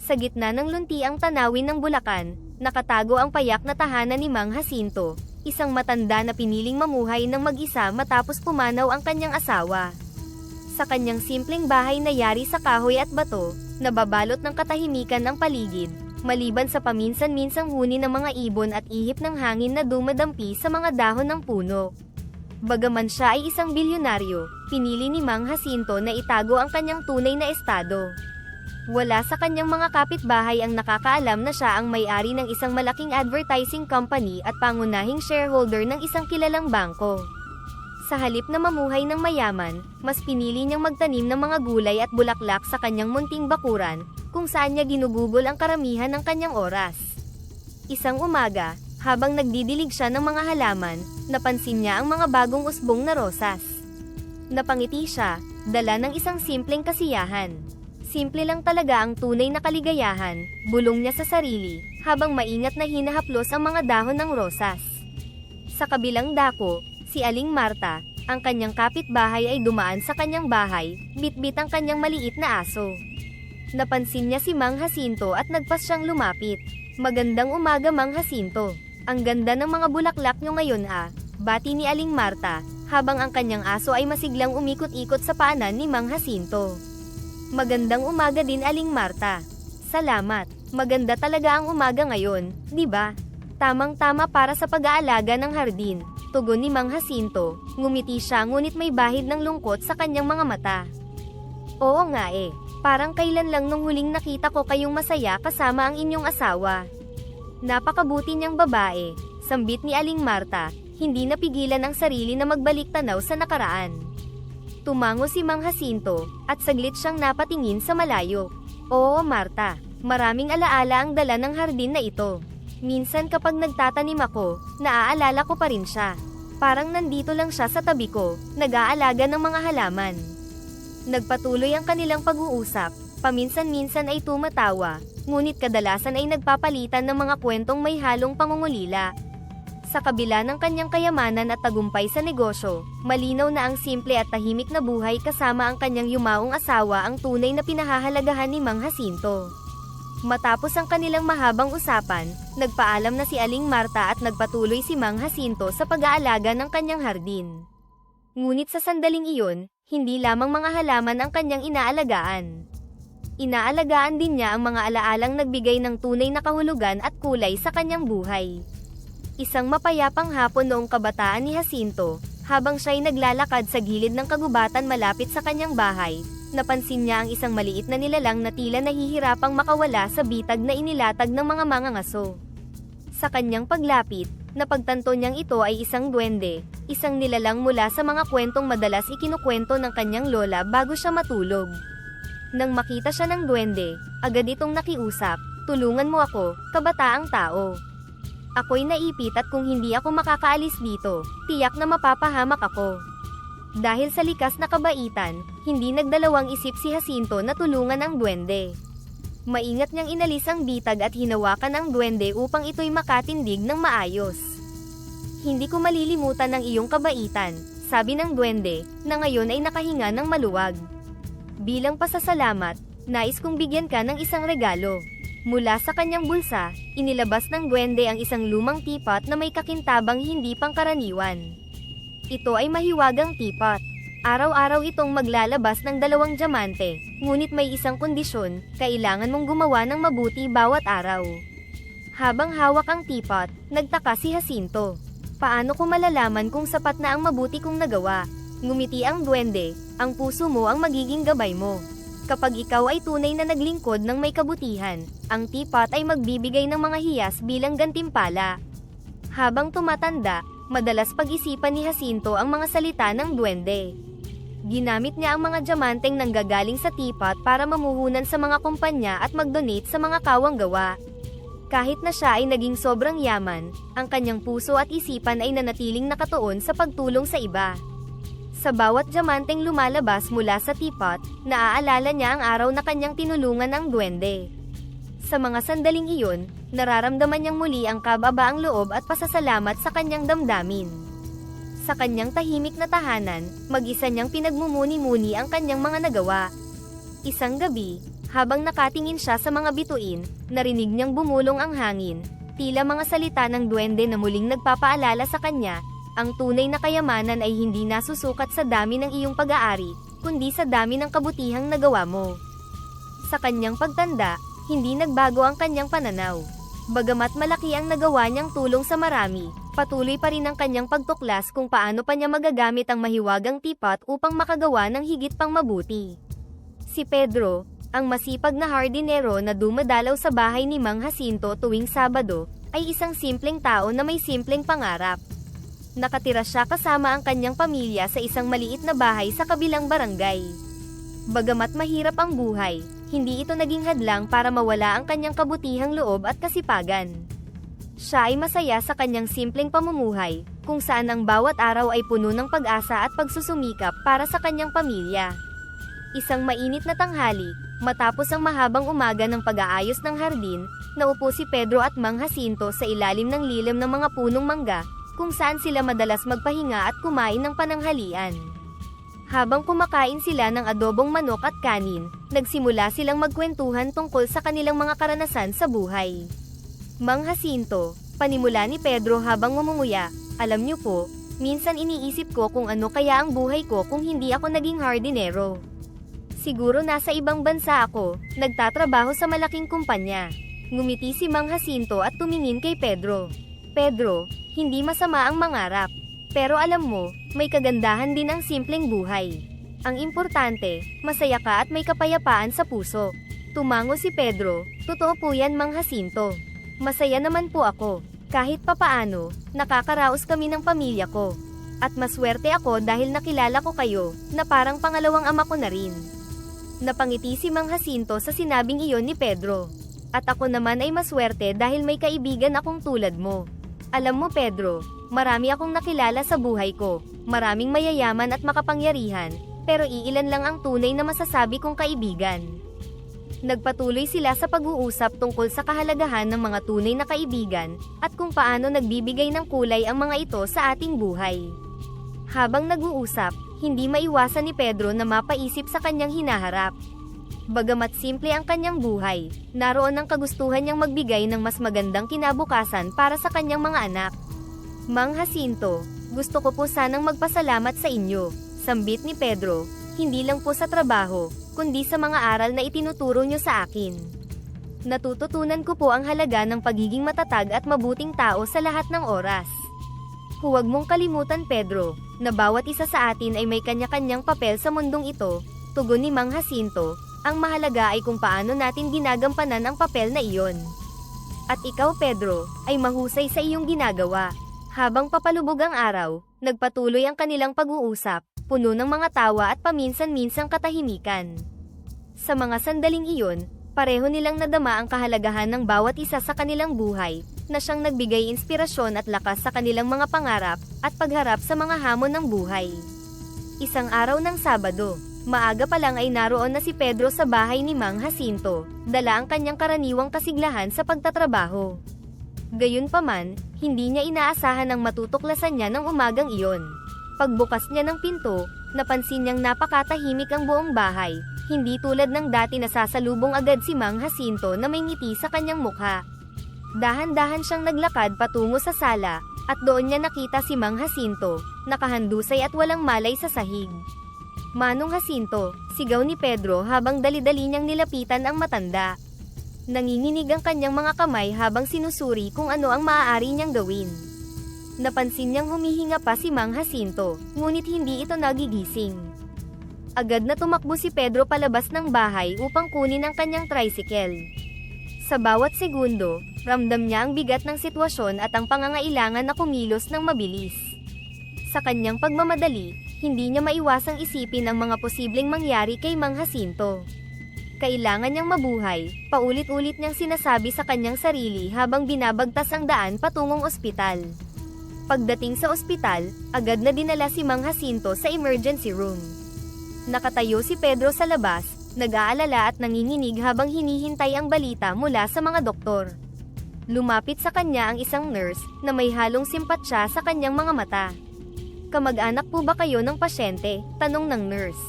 Sa gitna ng luntiang tanawin ng Bulacan, nakatago ang payak na tahanan ni Mang Jacinto, isang matanda na piniling mamuhay ng mag-isa matapos pumanaw ang kanyang asawa. Sa kanyang simpleng bahay na yari sa kahoy at bato, nababalot ng katahimikan ang paligid, maliban sa paminsan-minsang huni ng mga ibon at ihip ng hangin na dumadampi sa mga dahon ng puno. Bagaman siya ay isang bilyonaryo, pinili ni Mang Jacinto na itago ang kanyang tunay na estado. Wala sa kanyang mga kapitbahay ang nakakaalam na siya ang may-ari ng isang malaking advertising company at pangunahing shareholder ng isang kilalang bangko. Sa halip na mamuhay ng mayaman, mas pinili niyang magtanim ng mga gulay at bulaklak sa kanyang munting bakuran, kung saan niya ginugugol ang karamihan ng kanyang oras. Isang umaga, habang nagdidilig siya ng mga halaman, napansin niya ang mga bagong usbong na rosas. Napangiti siya, dala ng isang simpleng kasiyahan. Simple lang talaga ang tunay na kaligayahan, bulong niya sa sarili, habang maingat na hinahaplos ang mga dahon ng rosas. Sa kabilang dako, si Aling Marta, ang kanyang kapitbahay ay dumaan sa kanyang bahay, bitbit ang kanyang maliit na aso. Napansin niya si Mang Jacinto at nagpas siyang lumapit. Magandang umaga Mang Jacinto. Ang ganda ng mga bulaklak niyo ngayon bati ni Aling Marta, habang ang kanyang aso ay masiglang umikot-ikot sa paanan ni Mang Jacinto. Magandang umaga din Aling Marta. Salamat, maganda talaga ang umaga ngayon, di ba? Tamang-tama para sa pag-aalaga ng hardin, tugon ni Mang Jacinto, ngumiti siya ngunit may bahid ng lungkot sa kanyang mga mata. Oo nga parang kailan lang nung huling nakita ko kayong masaya kasama ang inyong asawa. Napakabuti niyang babae, sambit ni Aling Marta, hindi napigilan ang sarili na magbalik tanaw sa nakaraan. Tumango si Mang Jacinto, at saglit siyang napatingin sa malayo. Oo Marta, maraming alaala ang dala ng hardin na ito. Minsan kapag nagtatanim ako, naaalala ko pa rin siya. Parang nandito lang siya sa tabi ko, nag-aalaga ng mga halaman. Nagpatuloy ang kanilang pag-uusap, paminsan-minsan ay tumatawa, ngunit kadalasan ay nagpapalitan ng mga kwentong may halong pangungulila. Sa kabila ng kanyang kayamanan at tagumpay sa negosyo, malinaw na ang simple at tahimik na buhay kasama ang kanyang yumaong asawa ang tunay na pinahahalagahan ni Mang Jacinto. Matapos ang kanilang mahabang usapan, nagpaalam na si Aling Marta at nagpatuloy si Mang Jacinto sa pag-aalaga ng kanyang hardin. Ngunit sa sandaling iyon, hindi lamang mga halaman ang kanyang inaalagaan. Inaalagaan din niya ang mga alaalang nagbigay ng tunay na kahulugan at kulay sa kanyang buhay. Isang mapayapang hapon noong kabataan ni Jacinto, habang siya'y naglalakad sa gilid ng kagubatan malapit sa kanyang bahay, napansin niya ang isang maliit na nilalang na tila nahihirapang makawala sa bitag na inilatag ng mga mangangaso. Sa kanyang paglapit, napagtanto niyang ito ay isang duwende, isang nilalang mula sa mga kwentong madalas ikinukwento ng kanyang lola bago siya matulog. Nang makita siya ng duwende, agad itong nakiusap, "Tulungan mo ako, kabataang tao. Ako'y naipit at kung hindi ako makakaalis dito, tiyak na mapapahamak ako." Dahil sa likas na kabaitan, hindi nagdalawang isip si Jacinto na tulungan ang duwende. Maingat niyang inalis ang bitag at hinawakan ang duwende upang ito'y makatindig ng maayos. "Hindi ko malilimutan ang iyong kabaitan," sabi ng duwende, na ngayon ay nakahinga ng maluwag. "Bilang pasasalamat, nais kong bigyan ka ng isang regalo." Mula sa kanyang bulsa, inilabas ng duwende ang isang lumang teapot na may kakintabang hindi pangkaraniwan. Ito ay mahiwagang teapot. Araw-araw itong maglalabas ng 2 diamante, ngunit may isang kondisyon, kailangan mong gumawa ng mabuti bawat araw. Habang hawak ang teapot, nagtaka si Jacinto. "Paano ko malalaman kung sapat na ang mabuti kong nagawa?" Ngumiti ang duwende, "Ang puso mo ang magiging gabay mo. Kapag ikaw ay tunay na naglingkod ng may kabutihan, ang teapot ay magbibigay ng mga hiyas bilang gantimpala." Habang tumatanda, madalas pag-isipan ni Jacinto ang mga salita ng duwende. Ginamit niya ang mga diamanteng nanggagaling sa teapot para mamuhunan sa mga kumpanya at mag-donate sa mga kawang gawa. Kahit na siya ay naging sobrang yaman, ang kanyang puso at isipan ay nanatiling nakatuon sa pagtulong sa iba. Sa bawat diamanteng lumalabas mula sa teapot, naaalala niya ang araw na kanyang tinulungan ang duwende. Sa mga sandaling iyon, nararamdaman niyang muli ang kababaang loob at pasasalamat sa kanyang damdamin. Sa kanyang tahimik na tahanan, mag-isa niyang pinagmumuni-muni ang kanyang mga nagawa. Isang gabi, Habang nakatingin siya sa mga bituin, narinig niyang bumulong ang hangin, tila mga salita ng duwende na muling nagpapaalala sa kanya, ang tunay na kayamanan ay hindi nasusukat sa dami ng iyong pag-aari, kundi sa dami ng kabutihang nagawa mo. Sa kanyang pagtanda, hindi nagbago ang kanyang pananaw. Bagamat malaki ang nagawa niyang tulong sa marami, patuloy pa rin ang kanyang pagtuklas kung paano pa niya magagamit ang mahiwagang teapot upang makagawa ng higit pang mabuti. Si Pedro, ang masipag na hardinero na dumadalaw sa bahay ni Mang Jacinto tuwing Sabado, ay isang simpleng tao na may simpleng pangarap. Nakatira siya kasama ang kanyang pamilya sa isang maliit na bahay sa kabilang barangay. Bagamat mahirap ang buhay, hindi ito naging hadlang para mawala ang kanyang kabutihang loob at kasipagan. Siya ay masaya sa kanyang simpleng pamumuhay, kung saan ang bawat araw ay puno ng pag-asa at pagsusumikap para sa kanyang pamilya. Isang mainit na tanghali, matapos ang mahabang umaga ng pag-aayos ng hardin, naupo si Pedro at Mang Jacinto sa ilalim ng lilim ng mga punong mangga, kung saan sila madalas magpahinga at kumain ng pananghalian. Habang kumakain sila ng adobong manok at kanin, nagsimula silang magkwentuhan tungkol sa kanilang mga karanasan sa buhay. Mang Jacinto, panimula ni Pedro habang ngumunguya, alam niyo po, minsan iniisip ko kung ano kaya ang buhay ko kung hindi ako naging hardinero. Siguro nasa ibang bansa ako, nagtatrabaho sa malaking kumpanya. Ngumiti si Mang Jacinto at tumingin kay Pedro. Pedro, hindi masama ang mangarap. Pero alam mo, may kagandahan din ang simpleng buhay. Ang importante, masaya ka at may kapayapaan sa puso. Tumango si Pedro, totoo po yan Mang Jacinto. Masaya naman po ako. Kahit papaano, nakakaraos kami ng pamilya ko. At maswerte ako dahil nakilala ko kayo, na parang pangalawang ama ko na rin. Napangiti si Mang Jacinto sa sinabing iyon ni Pedro. At ako naman ay maswerte dahil may kaibigan akong tulad mo. Alam mo Pedro, marami akong nakilala sa buhay ko, maraming mayayaman at makapangyarihan, pero iilan lang ang tunay na masasabi kong kaibigan. Nagpatuloy sila sa pag-uusap tungkol sa kahalagahan ng mga tunay na kaibigan, at kung paano nagbibigay ng kulay ang mga ito sa ating buhay. Habang nag-uusap, hindi maiwasan ni Pedro na mapaisip sa kanyang hinaharap. Bagamat simple ang kanyang buhay, naroon ang kagustuhan niyang magbigay ng mas magandang kinabukasan para sa kanyang mga anak. Mang Jacinto, gusto ko po sanang magpasalamat sa inyo, sambit ni Pedro, hindi lang po sa trabaho, kundi sa mga aral na itinuturo niyo sa akin. Natututunan ko po ang halaga ng pagiging matatag at mabuting tao sa lahat ng oras. Huwag mong kalimutan Pedro, na bawat isa sa atin ay may kanya-kanyang papel sa mundong ito, tugon ni Mang Jacinto. Ang mahalaga ay kung paano natin ginagampanan ang papel na iyon. At ikaw Pedro, ay mahusay sa iyong ginagawa. Habang papalubog ang araw, nagpatuloy ang kanilang pag-uusap, puno ng mga tawa at paminsan-minsang katahimikan. Sa mga sandaling iyon, pareho nilang nadama ang kahalagahan ng bawat isa sa kanilang buhay, na siyang nagbigay inspirasyon at lakas sa kanilang mga pangarap, at pagharap sa mga hamon ng buhay. Isang araw ng Sabado, maaga pa lang ay naroon na si Pedro sa bahay ni Mang Jacinto, dala ang kanyang karaniwang kasiglahan sa pagtatrabaho. Gayunpaman, hindi niya inaasahan ang matutuklasan niya ng umagang iyon. Pagbukas niya ng pinto, napansin niyang napakatahimik ang buong bahay, hindi tulad ng dati na sasalubong agad si Mang Jacinto na may ngiti sa kanyang mukha. Dahan-dahan siyang naglakad patungo sa sala, at doon niya nakita si Mang Jacinto, nakahandusay at walang malay sa sahig. Manong Jacinto, sigaw ni Pedro habang dali-dali niyang nilapitan ang matanda. Nanginginig ang kanyang mga kamay habang sinusuri kung ano ang maaari niyang gawin. Napansin niyang humihinga pa si Mang Jacinto, ngunit hindi ito nagigising. Agad na tumakbo si Pedro palabas ng bahay upang kunin ang kanyang tricycle. Sa bawat segundo, ramdam niya ang bigat ng sitwasyon at ang pangangailangan na kumilos ng mabilis. Sa kanyang pagmamadali, hindi niya maiwasang isipin ang mga posibleng mangyari kay Mang Jacinto. Kailangan niyang mabuhay, paulit-ulit niyang sinasabi sa kanyang sarili habang binabagtas ang daan patungong ospital. Pagdating sa ospital, agad na dinala si Mang Jacinto sa emergency room. Nakatayo si Pedro sa labas, nag-aalala at nanginginig habang hinihintay ang balita mula sa mga doktor. Lumapit sa kanya ang isang nurse, na may halong simpatsya sa kanyang mga mata. "Kamag-anak po ba kayo ng pasyente?" tanong ng nurse.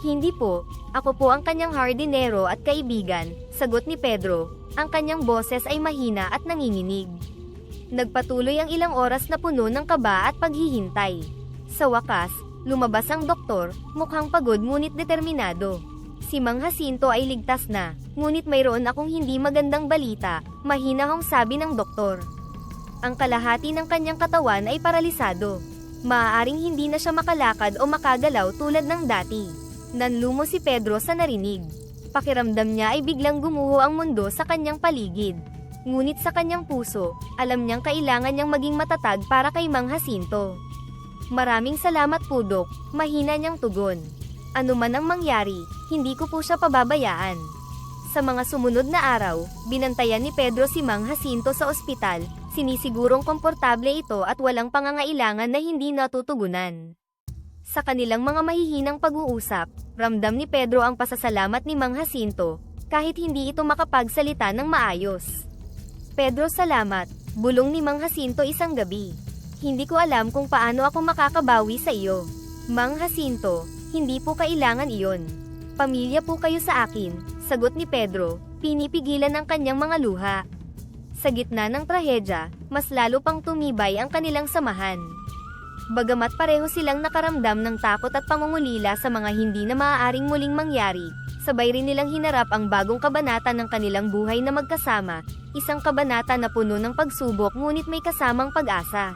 Hindi po, ako po ang kanyang hardinero at kaibigan, sagot ni Pedro. Ang kanyang boses ay mahina at nanginginig. Nagpatuloy ang ilang oras na puno ng kaba at paghihintay. Sa wakas, lumabas ang doktor, mukhang pagod ngunit determinado. Si Mang Jacinto ay ligtas na, ngunit mayroon akong hindi magandang balita, mahina hong sabi ng doktor. Ang kalahati ng kanyang katawan ay paralisado. Maaaring hindi na siya makalakad o makagalaw tulad ng dati. Nanlumo si Pedro sa narinig. Pakiramdam niya ay biglang gumuho ang mundo sa kanyang paligid. Ngunit sa kanyang puso, alam niyang kailangan niyang maging matatag para kay Mang Jacinto. Maraming salamat po Dok, mahina niyang tugon. Ano man ang mangyari, hindi ko po siya pababayaan. Sa mga sumunod na araw, binantayan ni Pedro si Mang Jacinto sa ospital, sinisigurong komportable ito at walang pangangailangan na hindi natutugunan. Sa kanilang mga mahihinang pag-uusap, ramdam ni Pedro ang pasasalamat ni Mang Jacinto, kahit hindi ito makapagsalita ng maayos. Pedro, salamat, bulong ni Mang Jacinto isang gabi. Hindi ko alam kung paano ako makakabawi sa iyo. Mang Jacinto, hindi po kailangan iyon. Pamilya po kayo sa akin, sagot ni Pedro, pinipigilan ang kanyang mga luha. Sa gitna ng trahedya, mas lalo pang tumibay ang kanilang samahan. Bagamat pareho silang nakaramdam ng takot at pangungulila sa mga hindi na maaaring muling mangyari, sabay rin nilang hinarap ang bagong kabanata ng kanilang buhay na magkasama, isang kabanata na puno ng pagsubok ngunit may kasamang pag-asa.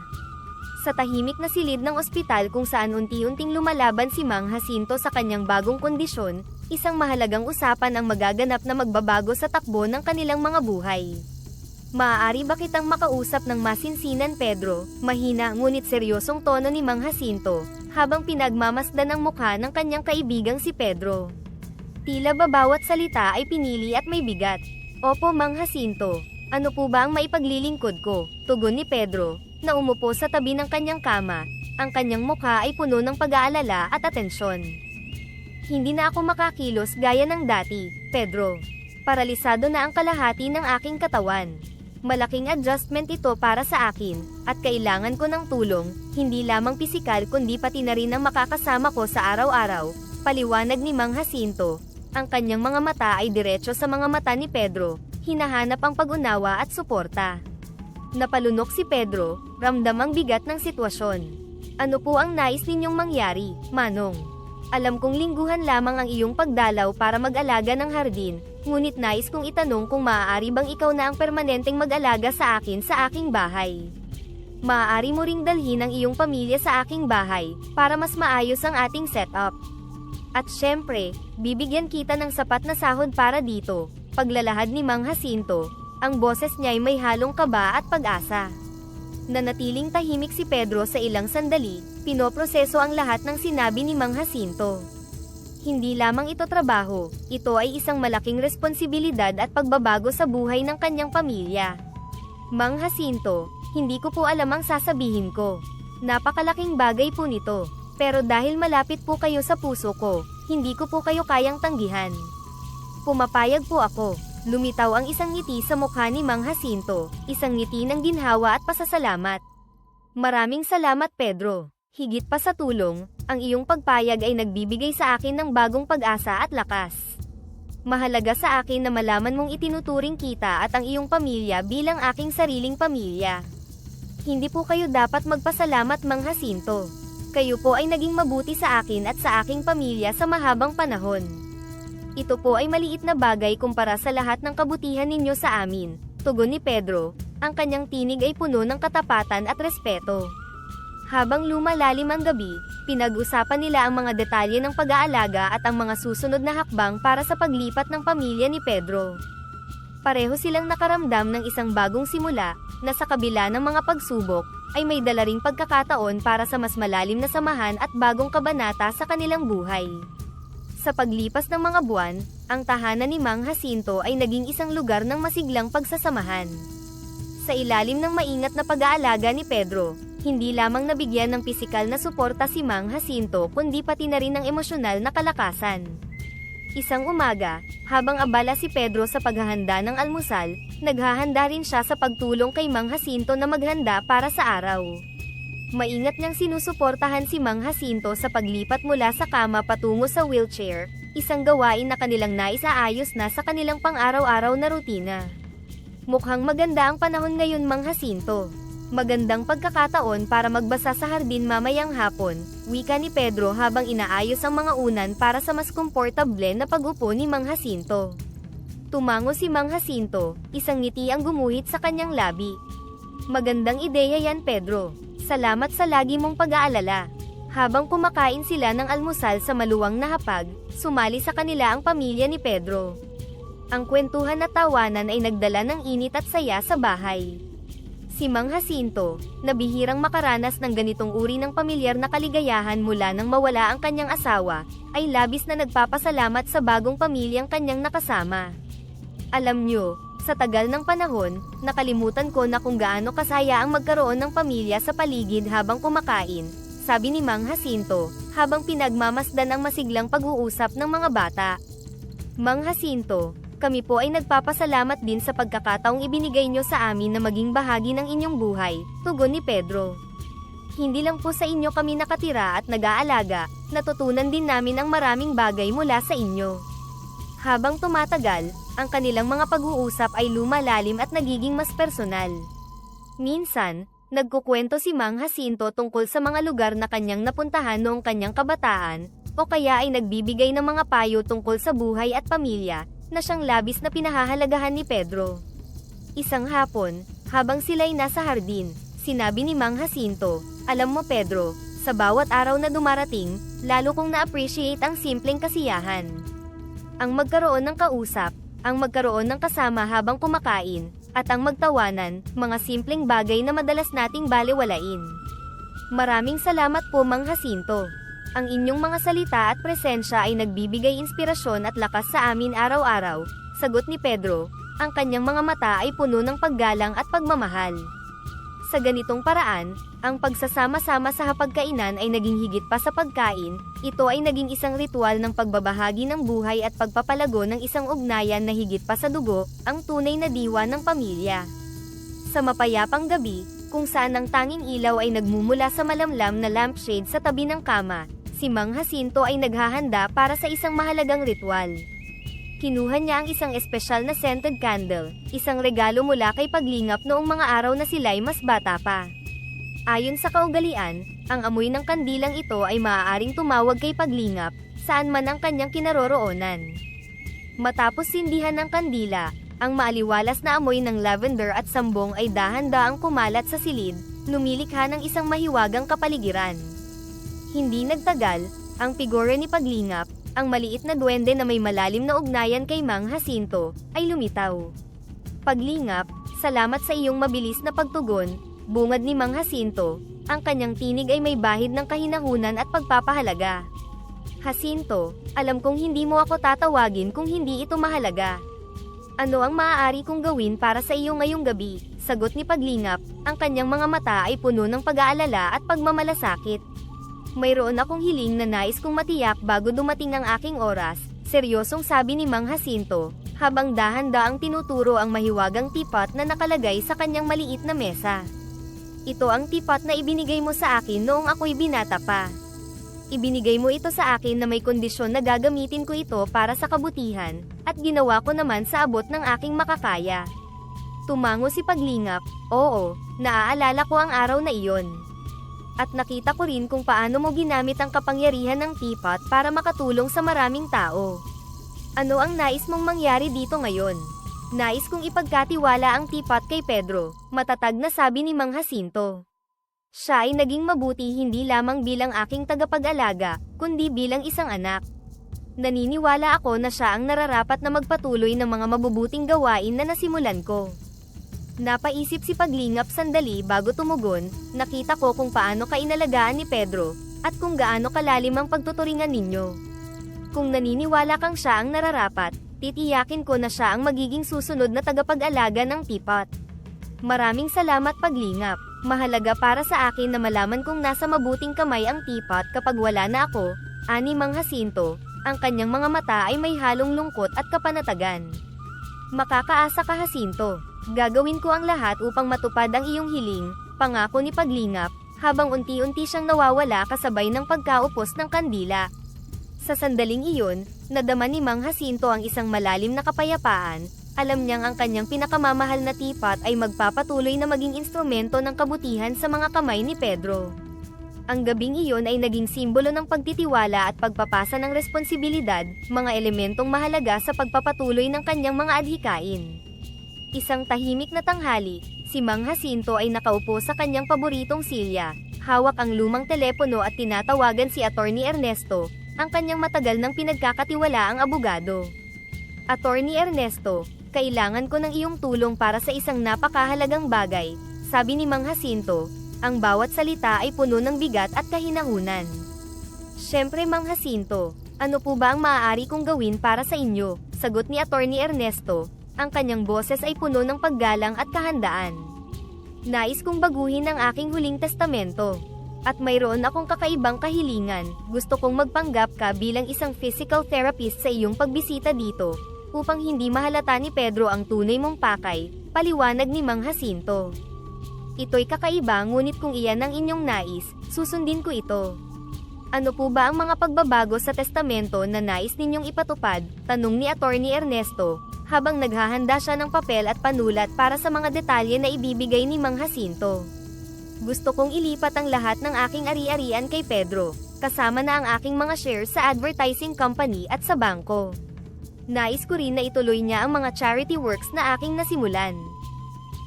Sa tahimik na silid ng ospital kung saan unti-unting lumalaban si Mang Jacinto sa kanyang bagong kondisyon, isang mahalagang usapan ang magaganap na magbabago sa takbo ng kanilang mga buhay. Maaari ba kitang makausap ng masinsinan Pedro? Mahina ngunit seryosong tono ni Mang Jacinto, habang pinagmamasdan ang mukha ng kanyang kaibigang si Pedro. Tila ba bawat salita ay pinili at may bigat. Opo Mang Jacinto, ano po ba ang maipaglilingkod ko? Tugon ni Pedro, na umupo sa tabi ng kanyang kama, ang kanyang mukha ay puno ng pag-aalala at atensyon. Hindi na ako makakilos gaya ng dati, Pedro. Paralisado na ang kalahati ng aking katawan. Malaking adjustment ito para sa akin, at kailangan ko ng tulong, hindi lamang pisikal kundi pati na rin ang makakasama ko sa araw-araw, paliwanag ni Mang Jacinto. Ang kanyang mga mata ay diretso sa mga mata ni Pedro, hinahanap ang pag-unawa at suporta. Napalunok si Pedro, ramdam ang bigat ng sitwasyon. Ano po ang nais ninyong mangyari, Manong? Alam kong lingguhan lamang ang iyong pagdalaw para mag-alaga ng hardin, ngunit nais kong itanong kung maaari bang ikaw na ang permanenteng mag-alaga sa akin sa aking bahay. Maaari mo ring dalhin ang iyong pamilya sa aking bahay, para mas maayos ang ating setup. At syempre, bibigyan kita ng sapat na sahod para dito, paglalahad ni Mang Jacinto. Ang boses niya ay may halong kaba at pag-asa. Nanatiling tahimik si Pedro sa ilang sandali, pinoproseso ang lahat ng sinabi ni Mang Jacinto. Hindi lamang ito trabaho, ito ay isang malaking responsibilidad at pagbabago sa buhay ng kanyang pamilya. Mang Jacinto, hindi ko po alam ang sasabihin ko. Napakalaking bagay po nito, pero dahil malapit po kayo sa puso ko, hindi ko po kayo kayang tanggihan. Pumapayag po ako. Lumitaw ang isang ngiti sa mukha ni Mang Jacinto, isang ngiti ng ginhawa at pasasalamat. Maraming salamat Pedro. Higit pa sa tulong, ang iyong pagpayag ay nagbibigay sa akin ng bagong pag-asa at lakas. Mahalaga sa akin na malaman mong itinuturing kita at ang iyong pamilya bilang aking sariling pamilya. Hindi po kayo dapat magpasalamat Mang Jacinto. Kayo po ay naging mabuti sa akin at sa aking pamilya sa mahabang panahon. Ito po ay maliit na bagay kumpara sa lahat ng kabutihan ninyo sa amin, tugon ni Pedro, ang kanyang tinig ay puno ng katapatan at respeto. Habang lumalalim ang gabi, pinag-usapan nila ang mga detalye ng pag-aalaga at ang mga susunod na hakbang para sa paglipat ng pamilya ni Pedro. Pareho silang nakaramdam ng isang bagong simula, na sa kabila ng mga pagsubok, ay may dala ring pagkakataon para sa mas malalim na samahan at bagong kabanata sa kanilang buhay. Sa paglipas ng mga buwan, ang tahanan ni Mang Jacinto ay naging isang lugar ng masiglang pagsasamahan. Sa ilalim ng maingat na pag-aalaga ni Pedro, hindi lamang nabigyan ng pisikal na suporta si Mang Jacinto kundi pati na rin ng emosyonal na kalakasan. Isang umaga, habang abala si Pedro sa paghahanda ng almusal, naghahanda rin siya sa pagtulong kay Mang Jacinto na maghanda para sa araw. Maingat niyang sinusuportahan si Mang Jacinto sa paglipat mula sa kama patungo sa wheelchair, isang gawain na kanilang naisaayos na sa kanilang pang-araw-araw na rutina. Mukhang maganda ang panahon ngayon, Mang Jacinto. Magandang pagkakataon para magbasa sa hardin mamayang hapon, wika ni Pedro habang inaayos ang mga unan para sa mas komportable na pag-upo ni Mang Jacinto. Tumango si Mang Jacinto, isang ngiti ang gumuhit sa kanyang labi. Magandang ideya yan, Pedro. Salamat sa lagi mong pag-aalala. Habang kumakain sila ng almusal sa maluwang na hapag, sumali sa kanila ang pamilya ni Pedro. Ang kwentuhan at tawanan ay nagdala ng init at saya sa bahay. Si Mang Jacinto, na bihirang makaranas ng ganitong uri ng pamilyar na kaligayahan mula nang mawala ang kanyang asawa, ay labis na nagpapasalamat sa bagong pamilyang kanyang nakasama. Alam nyo, sa tagal ng panahon, nakalimutan ko na kung gaano kasaya ang magkaroon ng pamilya sa paligid habang kumakain, sabi ni Mang Jacinto, habang pinagmamasdan ang masiglang pag-uusap ng mga bata. Mang Jacinto, kami po ay nagpapasalamat din sa pagkakataong ibinigay nyo sa amin na maging bahagi ng inyong buhay, tugon ni Pedro. Hindi lang po sa inyo kami nakatira at nag-aalaga, natutunan din namin ang maraming bagay mula sa inyo. Habang tumatagal, ang kanilang mga pag-uusap ay lumalalim at nagiging mas personal. Minsan, nagkukwento si Mang Jacinto tungkol sa mga lugar na kanyang napuntahan noong kanyang kabataan, o kaya ay nagbibigay ng mga payo tungkol sa buhay at pamilya, na siyang labis na pinahahalagahan ni Pedro. Isang hapon, habang sila'y nasa hardin, sinabi ni Mang Jacinto, alam mo Pedro, sa bawat araw na dumarating, lalo kong na-appreciate ang simpleng kasiyahan. Ang magkaroon ng kausap, ang magkaroon ng kasama habang kumakain, at ang magtawanan, mga simpleng bagay na madalas nating balewalain. Maraming salamat po Mang Jacinto. Ang inyong mga salita at presensya ay nagbibigay inspirasyon at lakas sa amin araw-araw, sagot ni Pedro, ang kanyang mga mata ay puno ng paggalang at pagmamahal. Sa ganitong paraan, ang pagsasama-sama sa hapagkainan ay naging higit pa sa pagkain, ito ay naging isang ritual ng pagbabahagi ng buhay at pagpapalago ng isang ugnayan na higit pa sa dugo, ang tunay na diwa ng pamilya. Sa mapayapang gabi, kung saan ang tanging ilaw ay nagmumula sa malamlam na lampshade sa tabi ng kama, si Mang Jacinto ay naghahanda para sa isang mahalagang ritual. Kinuha niya ang isang espesyal na scented candle, isang regalo mula kay Paglingap noong mga araw na sila'y mas bata pa. Ayon sa kaugalian, ang amoy ng kandilang ito ay maaaring tumawag kay Paglingap, saan man ang kanyang kinaroroonan. Matapos sindihan ng kandila, ang maaliwalas na amoy ng lavender at sambong ay dahan-daang kumalat sa silid, lumilikha ng isang mahiwagang kapaligiran. Hindi nagtagal, ang figura ni Paglingap, ang maliit na duwende na may malalim na ugnayan kay Mang Jacinto, ay lumitaw. Paglingap, salamat sa iyong mabilis na pagtugon, bungad ni Mang Jacinto, ang kanyang tinig ay may bahid ng kahinahunan at pagpapahalaga. Jacinto, alam kong hindi mo ako tatawagin kung hindi ito mahalaga. Ano ang maaari kong gawin para sa iyo ngayong gabi? Sagot ni Paglingap, ang kanyang mga mata ay puno ng pag-aalala at pagmamalasakit. Mayroon akong hiling na nais kong matiyak bago dumating ang aking oras, seryosong sabi ni Mang Jacinto, habang dahan-daang tinuturo ang mahiwagang teapot na nakalagay sa kanyang maliit na mesa. Ito ang teapot na ibinigay mo sa akin noong ako'y binata pa. Ibinigay mo ito sa akin na may kondisyon na gagamitin ko ito para sa kabutihan, at ginawa ko naman sa abot ng aking makakaya. Tumango si Paglingap, oo, naaalala ko ang araw na iyon. At nakita ko rin kung paano mo ginamit ang kapangyarihan ng teapot para makatulong sa maraming tao. Ano ang nais mong mangyari dito ngayon? Nais kong ipagkatiwala ang teapot kay Pedro, matatag na sabi ni Mang Jacinto. Siya ay naging mabuti hindi lamang bilang aking tagapag-alaga, kundi bilang isang anak. Naniniwala ako na siya ang nararapat na magpatuloy ng mga mabubuting gawain na nasimulan ko. Napaisip si Paglingap sandali bago tumugon, nakita ko kung paano ka inalagaan ni Pedro, at kung gaano kalalim ang pagtuturingan ninyo. Kung naniniwala kang siya ang nararapat, titiyakin ko na siya ang magiging susunod na tagapag-alaga ng teapot. Maraming salamat Paglingap, mahalaga para sa akin na malaman kung nasa mabuting kamay ang teapot kapag wala na ako, ani Mang Jacinto, ang kanyang mga mata ay may halong lungkot at kapanatagan. Makakaasa ka Jacinto. Gagawin ko ang lahat upang matupad ang iyong hiling, pangako ni Paglingap, habang unti-unti siyang nawawala kasabay ng pagkaupos ng kandila. Sa sandaling iyon, nadama ni Mang Jacinto ang isang malalim na kapayapaan. Alam niyang ang kanyang pinakamamahal na teapot ay magpapatuloy na maging instrumento ng kabutihan sa mga kamay ni Pedro. Ang gabing iyon ay naging simbolo ng pagtitiwala at pagpapasa ng responsibilidad, mga elementong mahalaga sa pagpapatuloy ng kanyang mga adhikain. Isang tahimik na tanghali, si Mang Jacinto ay nakaupo sa kanyang paboritong silya, hawak ang lumang telepono at tinatawagan si Attorney Ernesto, ang kanyang matagal nang pinagkakatiwalaang abogado. Attorney Ernesto, kailangan ko ng iyong tulong para sa isang napakahalagang bagay, sabi ni Mang Jacinto. Ang bawat salita ay puno ng bigat at kahinahunan. Siyempre Mang Jacinto, ano po ba ang maaari kong gawin para sa inyo? Sagot ni Attorney Ernesto, ang kanyang boses ay puno ng paggalang at kahandaan. Nais kong baguhin ang aking huling testamento. At mayroon akong kakaibang kahilingan, gusto kong magpanggap ka bilang isang physical therapist sa iyong pagbisita dito, upang hindi mahalata ni Pedro ang tunay mong pakay, paliwanag ni Mang Jacinto. Ito'y kakaiba ngunit kung iyan ang inyong nais, susundin ko ito. Ano po ba ang mga pagbabago sa testamento na nais ninyong ipatupad? Tanong ni Attorney Ernesto, habang naghahanda siya ng papel at panulat para sa mga detalye na ibibigay ni Mang Jacinto. Gusto kong ilipat ang lahat ng aking ari-arian kay Pedro, kasama na ang aking mga shares sa advertising company at sa bangko. Nais ko rin na ituloy niya ang mga charity works na aking nasimulan.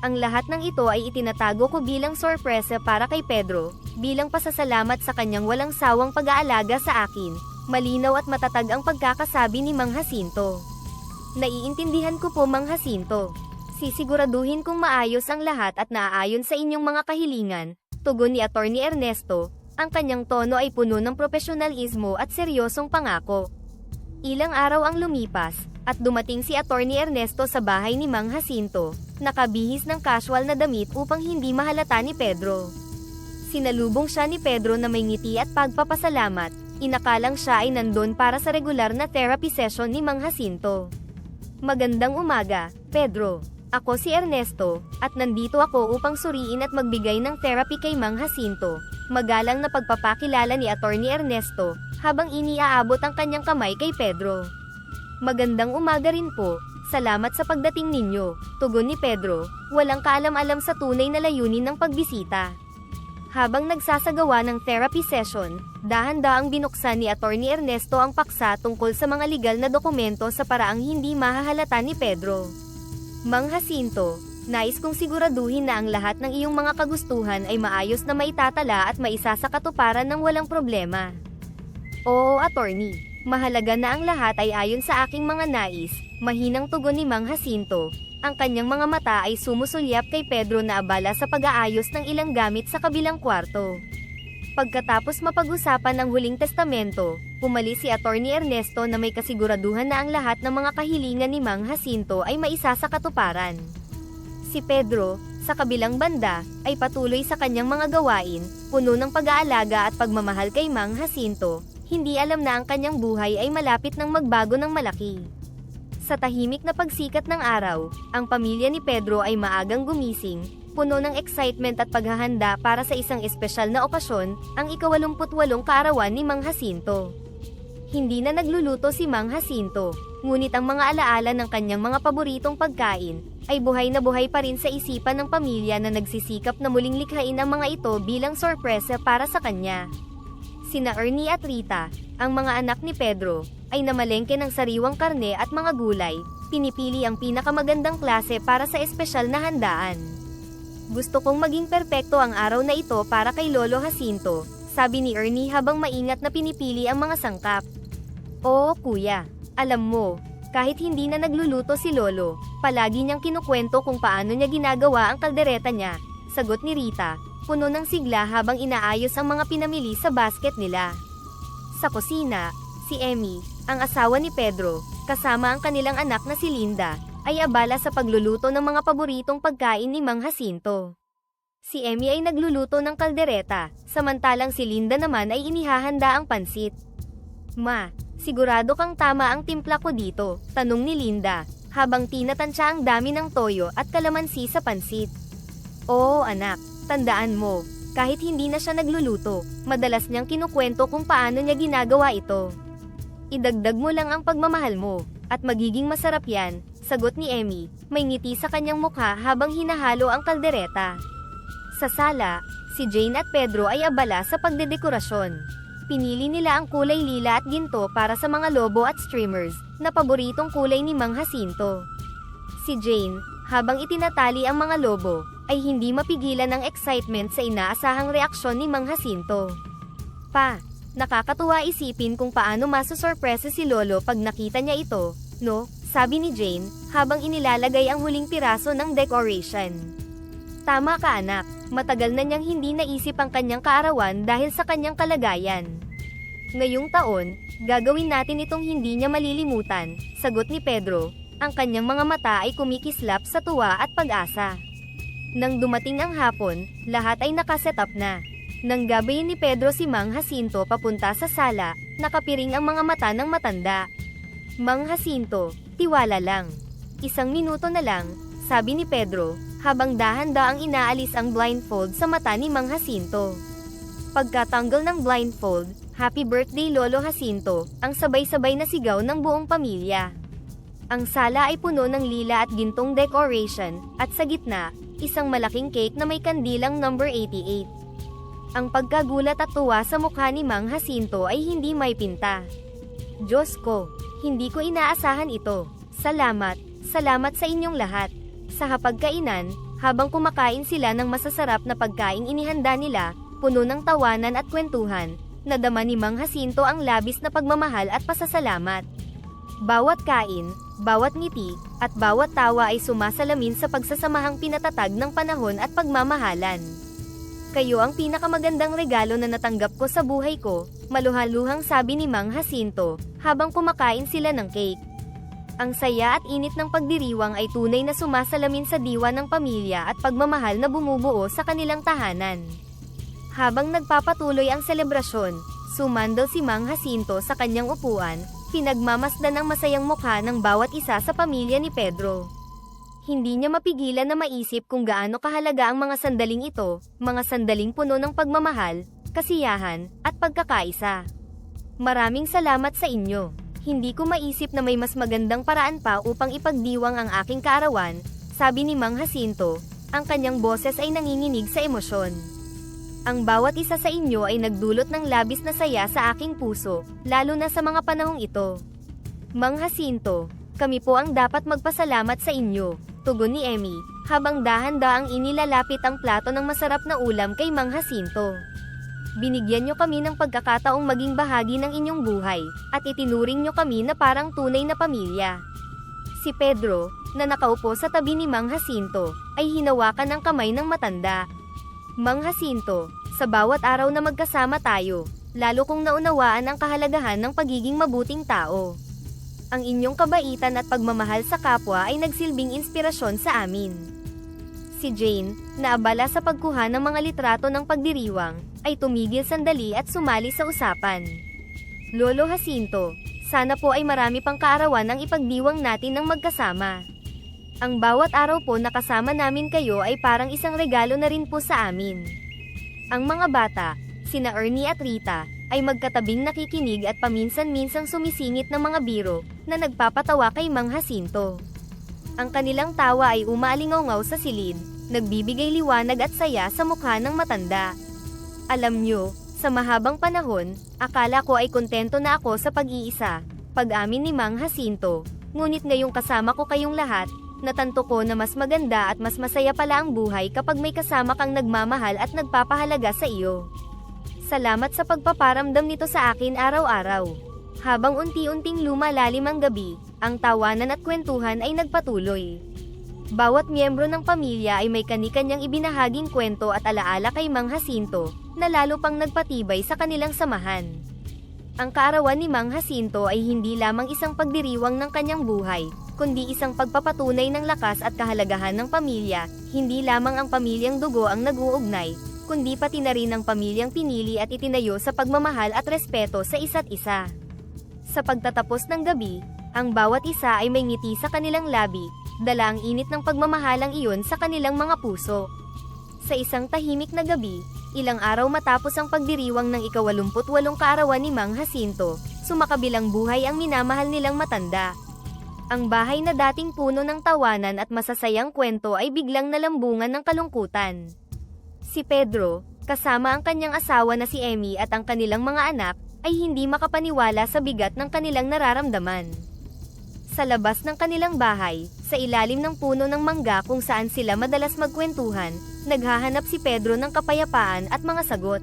Ang lahat ng ito ay itinatago ko bilang sorpresa para kay Pedro, bilang pasasalamat sa kanyang walang sawang pag-aalaga sa akin. Malinaw at matatag ang pagkakasabi ni Mang Jacinto. Naiintindihan ko po Mang Jacinto. Sisiguraduhin kong maayos ang lahat at naaayon sa inyong mga kahilingan, tugon ni Attorney Ernesto. Ang kanyang tono ay puno ng profesionalismo at seryosong pangako. Ilang araw ang lumipas, at dumating si Attorney Ernesto sa bahay ni Mang Jacinto, nakabihis ng casual na damit upang hindi mahalata ni Pedro. Sinalubong siya ni Pedro na may ngiti at pagpapasalamat, inakalang siya ay nandun para sa regular na therapy session ni Mang Jacinto. Magandang umaga, Pedro. Ako si Ernesto, at nandito ako upang suriin at magbigay ng therapy kay Mang Jacinto. Magalang na pagpapakilala ni Attorney Ernesto, habang iniaabot ang kanyang kamay kay Pedro. Magandang umaga rin po, salamat sa pagdating ninyo, tugon ni Pedro, walang kaalam-alam sa tunay na layunin ng pagbisita. Habang nagsasagawa ng therapy session, dahan-daang binuksan ni Attorney Ernesto ang paksa tungkol sa mga legal na dokumento sa paraang hindi mahahalata ni Pedro. Mang Jacinto, nais kong siguraduhin na ang lahat ng iyong mga kagustuhan ay maayos na maitatala at maisasakatuparan ng walang problema. Oo, attorney. Mahalaga na ang lahat ay ayon sa aking mga nais, mahinang tugon ni Mang Jacinto. Ang kanyang mga mata ay sumusulyap kay Pedro na abala sa pag-aayos ng ilang gamit sa kabilang kwarto. Pagkatapos mapag-usapan ang huling testamento, umalis si Attorney Ernesto na may kasiguraduhan na ang lahat ng mga kahilingan ni Mang Jacinto ay maisasakatuparan. Si Pedro, sa kabilang banda, ay patuloy sa kanyang mga gawain, puno ng pag-aalaga at pagmamahal kay Mang Jacinto. Hindi alam na ang kanyang buhay ay malapit ng magbago ng malaki. Sa tahimik na pagsikat ng araw, ang pamilya ni Pedro ay maagang gumising, puno ng excitement at paghahanda para sa isang espesyal na okasyon, ang ika-88 kaarawan ni Mang Jacinto. Hindi na nagluluto si Mang Jacinto, ngunit ang mga alaala ng kanyang mga paboritong pagkain, ay buhay na buhay pa rin sa isipan ng pamilya na nagsisikap na muling likhain ang mga ito bilang sorpresa para sa kanya. Sina Ernie at Rita, ang mga anak ni Pedro, ay namalengke ng sariwang karne at mga gulay, pinipili ang pinakamagandang klase para sa espesyal na handaan. Gusto kong maging perpekto ang araw na ito para kay Lolo Jacinto, sabi ni Ernie habang maingat na pinipili ang mga sangkap. Oo kuya, alam mo, kahit hindi na nagluluto si Lolo, palagi niyang kinukwento kung paano niya ginagawa ang kaldereta niya, sagot ni Rita, puno ng sigla habang inaayos ang mga pinamili sa basket nila. Sa kusina, si Emmy, ang asawa ni Pedro, kasama ang kanilang anak na si Linda, ay abala sa pagluluto ng mga paboritong pagkain ni Mang Jacinto. Si Emmy ay nagluluto ng kaldereta, samantalang si Linda naman ay inihahanda ang pansit. Ma, sigurado kang tama ang timpla ko dito, tanong ni Linda, habang tinatansya ang dami ng toyo at kalamansi sa pansit. Oo anak, tandaan mo, Kahit hindi na siya nagluluto, madalas niyang kinukwento kung paano niya ginagawa ito. Idagdag mo lang ang pagmamahal mo, at magiging masarap yan, sagot ni Emmy, may ngiti sa kanyang mukha habang hinahalo ang kaldereta. Sa sala, si Jane at Pedro ay abala sa pagdedekorasyon. Pinili nila ang kulay lila at ginto para sa mga lobo at streamers, na paboritong kulay ni Mang Jacinto. Si Jane, habang itinatali ang mga lobo, ay hindi mapigilan ng excitement sa inaasahang reaksyon ni Mang Jacinto. Nakakatuwa isipin kung paano masusurpresa si Lolo pag nakita niya ito, no? Sabi ni Jane, habang inilalagay ang huling piraso ng decoration. Tama ka anak, matagal na niyang hindi naisip ang kanyang kaarawan dahil sa kanyang kalagayan. Ngayong taon, gagawin natin itong hindi niya malilimutan, sagot ni Pedro, ang kanyang mga mata ay kumikislap sa tuwa at pag-asa. Nang dumating ang hapon, lahat ay nakaset up na. Nang gabayin ni Pedro si Mang Jacinto papunta sa sala, nakapiring ang mga mata ng matanda. Mang Jacinto, tiwala lang. 1 minuto na lang, sabi ni Pedro, habang dahan-daang inaalis ang blindfold sa mata ni Mang Jacinto. Pagkatanggal ng blindfold, Happy Birthday Lolo Jacinto, ang sabay-sabay na sigaw ng buong pamilya. Ang sala ay puno ng lila at gintong decoration, at sa gitna, isang malaking cake na may kandilang number 88. Ang pagkagulat at tuwa sa mukha ni Mang Jacinto ay hindi may pinta. Diyos ko, hindi ko inaasahan ito. Salamat sa inyong lahat. Sa hapagkainan, habang kumakain sila ng masasarap na pagkaing inihanda nila, puno ng tawanan at kwentuhan, nadama ni Mang Jacinto ang labis na pagmamahal at pasasalamat. Bawat kain, bawat ngiti, at bawat tawa ay sumasalamin sa pagsasamahang pinatatag ng panahon at pagmamahalan. Kayo ang pinakamagandang regalo na natanggap ko sa buhay ko, maluhaluhang sabi ni Mang Jacinto, habang kumakain sila ng cake. Ang saya at init ng pagdiriwang ay tunay na sumasalamin sa diwa ng pamilya at pagmamahal na bumubuo sa kanilang tahanan. Habang nagpapatuloy ang selebrasyon, sumandal si Mang Jacinto sa kanyang upuan, pinagmamasdan ang masayang mukha ng bawat isa sa pamilya ni Pedro. Hindi niya mapigilan na maisip kung gaano kahalaga ang mga sandaling ito, mga sandaling puno ng pagmamahal, kasiyahan, at pagkakaisa. Maraming salamat sa inyo. Hindi ko maisip na may mas magandang paraan pa upang ipagdiwang ang aking kaarawan, sabi ni Mang Jacinto, ang kanyang boses ay nanginginig sa emosyon. Ang bawat isa sa inyo ay nagdulot ng labis na saya sa aking puso, lalo na sa mga panahong ito. Mang Jacinto, kami po ang dapat magpasalamat sa inyo, tugon ni Emmy, habang dahan-daang inilalapit ang plato ng masarap na ulam kay Mang Jacinto. Binigyan niyo kami ng pagkakataong maging bahagi ng inyong buhay, at itinuring niyo kami na parang tunay na pamilya. Si Pedro, na nakaupo sa tabi ni Mang Jacinto, ay hinawakan ang kamay ng matanda. Mang Jacinto, sa bawat araw na magkasama tayo, lalo kong naunawaan ang kahalagahan ng pagiging mabuting tao. Ang inyong kabaitan at pagmamahal sa kapwa ay nagsilbing inspirasyon sa amin. Si Jane, na abala sa pagkuha ng mga litrato ng pagdiriwang, ay tumigil sandali at sumali sa usapan. Lolo Jacinto, sana po ay marami pang kaarawan ang ipagdiwang natin ng magkasama. Ang bawat araw po na kasama namin kayo ay parang isang regalo na rin po sa amin. Ang mga bata, sina Ernie at Rita, ay magkatabing nakikinig at paminsan-minsang sumisingit ng mga biro, na nagpapatawa kay Mang Jacinto. Ang kanilang tawa ay umaalingaw sa silid, nagbibigay liwanag at saya sa mukha ng matanda. Alam nyo, sa mahabang panahon, akala ko ay kontento na ako sa pag-iisa, pag-amin ni Mang Jacinto, ngunit ngayong kasama ko kayong lahat, natanto ko na mas maganda at mas masaya pala ang buhay kapag may kasama kang nagmamahal at nagpapahalaga sa iyo. Salamat sa pagpaparamdam nito sa akin araw-araw. Habang unti-unting lumalalim ang gabi, ang tawanan at kwentuhan ay nagpatuloy. Bawat miyembro ng pamilya ay may kani-kanyang ibinahaging kwento at alaala kay Mang Jacinto, na lalo pang nagpatibay sa kanilang samahan. Ang kaarawan ni Mang Jacinto ay hindi lamang isang pagdiriwang ng kanyang buhay, kundi isang pagpapatunay ng lakas at kahalagahan ng pamilya, hindi lamang ang pamilyang dugo ang nag-uugnay, kundi pati na rin ang pamilyang pinili at itinayo sa pagmamahal at respeto sa isa't isa. Sa pagtatapos ng gabi, ang bawat isa ay may ngiti sa kanilang labi, dala ang init ng pagmamahalang iyon sa kanilang mga puso. Sa isang tahimik na gabi, Ilang araw matapos ang pagdiriwang ng ika-88 kaarawan ni Mang Jacinto, sumakabilang buhay ang minamahal nilang matanda. Ang bahay na dating puno ng tawanan at masasayang kwento ay biglang nalambungan ng kalungkutan. Si Pedro, kasama ang kanyang asawa na si Emmy at ang kanilang mga anak, ay hindi makapaniwala sa bigat ng kanilang nararamdaman. Sa labas ng kanilang bahay, sa ilalim ng puno ng mangga kung saan sila madalas magkwentuhan, naghahanap si Pedro ng kapayapaan at mga sagot.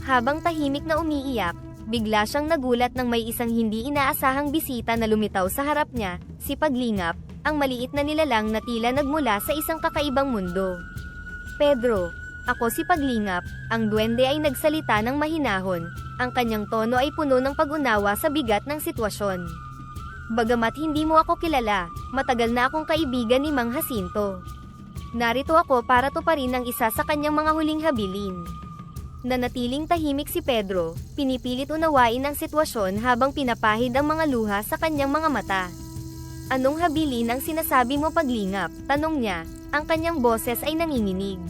Habang tahimik na umiiyak, bigla siyang nagulat nang may isang hindi inaasahang bisita na lumitaw sa harap niya, si Paglingap, ang maliit na nilalang na tila nagmula sa isang kakaibang mundo. Pedro, ako si Paglingap, ang duwende ay nagsalita ng mahinahon, ang kanyang tono ay puno ng pag-unawa sa bigat ng sitwasyon. Bagamat hindi mo ako kilala, matagal na akong kaibigan ni Mang Jacinto. Narito ako para tuparin ang isa sa kanyang mga huling habilin. Nanatiling tahimik si Pedro, pinipilit unawain ang sitwasyon habang pinapahid ang mga luha sa kanyang mga mata. Anong habilin ang sinasabi mo, Paglingap? Tanong niya, ang kanyang boses ay nanginginig.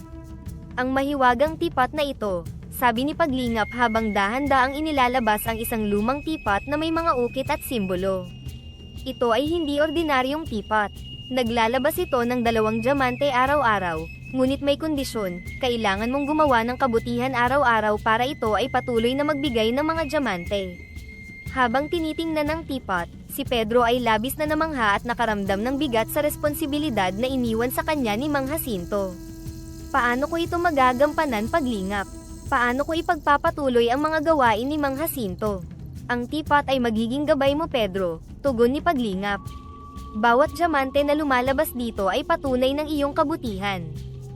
Ang mahiwagang tipat na ito, sabi ni Paglingap habang dahan-daang inilalabas ang isang lumang tipat na may mga ukit at simbolo. Ito ay hindi ordinaryong tipat. Naglalabas ito ng 2 diamante araw-araw, ngunit may kondisyon, kailangan mong gumawa ng kabutihan araw-araw para ito ay patuloy na magbigay ng mga diamante. Habang tinitingnan ng tipat, si Pedro ay labis na namangha at nakaramdam ng bigat sa responsibilidad na iniwan sa kanya ni Mang Jacinto. Paano ko ito magagampanan, Paglingap? Paano ko ipagpapatuloy ang mga gawain ni Mang Jacinto? Ang tipat ay magiging gabay mo, Pedro, tugon ni Paglingap. Bawat diamante na lumalabas dito ay patunay ng iyong kabutihan.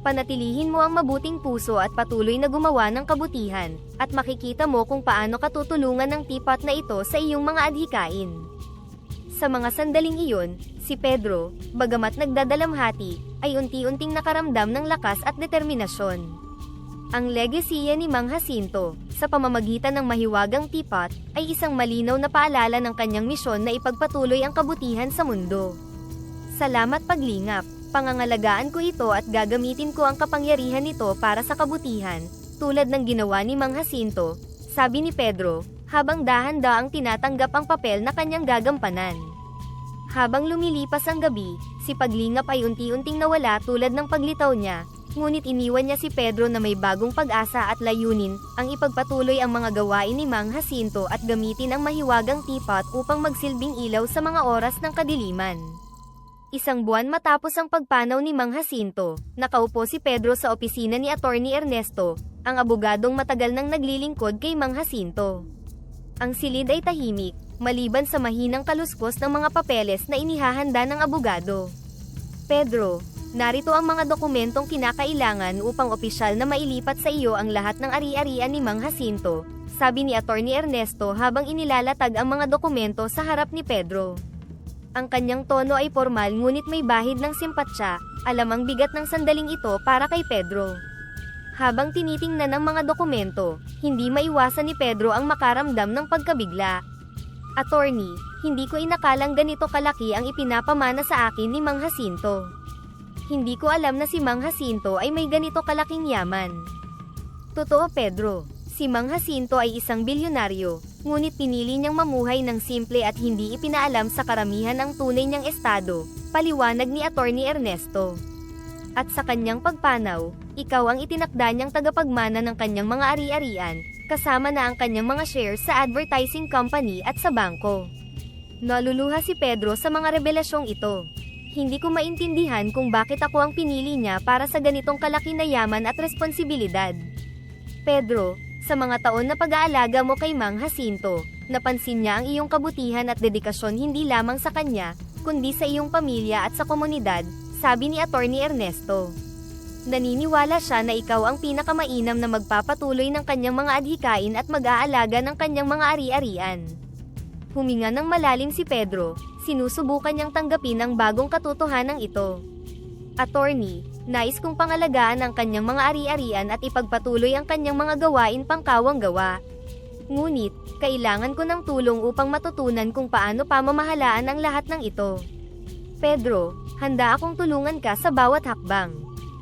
Panatilihin mo ang mabuting puso at patuloy na gumawa ng kabutihan, at makikita mo kung paano ka tutulungan ng tipat na ito sa iyong mga adhikain. Sa mga sandaling iyon, si Pedro, bagamat nagdadalamhati, ay unti-unting nakaramdam ng lakas at determinasyon. Ang legasiya ni Mang Jacinto, sa pamamagitan ng mahiwagang tipat, ay isang malinaw na paalala ng kanyang misyon na ipagpatuloy ang kabutihan sa mundo. Salamat, Paglingap, pangangalagaan ko ito at gagamitin ko ang kapangyarihan nito para sa kabutihan, tulad ng ginawa ni Mang Jacinto, sabi ni Pedro, habang dahan-daang tinatanggap ang papel na kanyang gagampanan. Habang lumilipas ang gabi, si Paglingap ay unti-unting nawala tulad ng paglitaw niya, ngunit iniwan niya si Pedro na may bagong pag-asa at layunin, ang ipagpatuloy ang mga gawain ni Mang Jacinto at gamitin ang mahiwagang tipat upang magsilbing ilaw sa mga oras ng kadiliman. Isang buwan matapos ang pagpanaw ni Mang Jacinto, nakaupo si Pedro sa opisina ni Attorney Ernesto, ang abogadong matagal nang naglilingkod kay Mang Jacinto. Ang silid ay tahimik, maliban sa mahinang kaluskos ng mga papeles na inihahanda ng abogado. Pedro, narito ang mga dokumentong kinakailangan upang opisyal na mailipat sa iyo ang lahat ng ari-arian ni Mang Jacinto, sabi ni Attorney Ernesto habang inilalatag ang mga dokumento sa harap ni Pedro. Ang kanyang tono ay formal ngunit may bahid ng simpatsya, alam ang bigat ng sandaling ito para kay Pedro. Habang tinitingnan ang mga dokumento, hindi maiwasan ni Pedro ang makaramdam ng pagkabigla. Attorney, hindi ko inakalang ganito kalaki ang ipinapamana sa akin ni Mang Jacinto. Hindi ko alam na si Mang Jacinto ay may ganito kalaking yaman. Totoo, Pedro, si Mang Jacinto ay isang bilyonaryo, ngunit pinili niyang mamuhay ng simple at hindi ipinaalam sa karamihan ang tunay niyang estado, paliwanag ni Attorney Ernesto. At sa kanyang pagpanaw, ikaw ang itinakda niyang tagapagmana ng kanyang mga ari-arian, kasama na ang kanyang mga shares sa advertising company at sa bangko. Naluluha si Pedro sa mga revelasyong ito. Hindi ko maintindihan kung bakit ako ang pinili niya para sa ganitong kalaki na yaman at responsibilidad. Pedro, sa mga taon na pag-aalaga mo kay Mang Jacinto, napansin niya ang iyong kabutihan at dedikasyon hindi lamang sa kanya, kundi sa iyong pamilya at sa komunidad, sabi ni Attorney Ernesto. Naniniwala siya na ikaw ang pinakamainam na magpapatuloy ng kanyang mga adhikain at mag-aalaga ng kanyang mga ari-arian. Huminga ng malalim si Pedro, sinusubukan niyang tanggapin ang bagong katotohanan ito. Attorney, nais kong pangalagaan ang kanyang mga ari-arian at ipagpatuloy ang kanyang mga gawain pangkawang gawa. Ngunit, kailangan ko ng tulong upang matutunan kung paano pamamahalaan ang lahat ng ito. Pedro, handa akong tulungan ka sa bawat hakbang.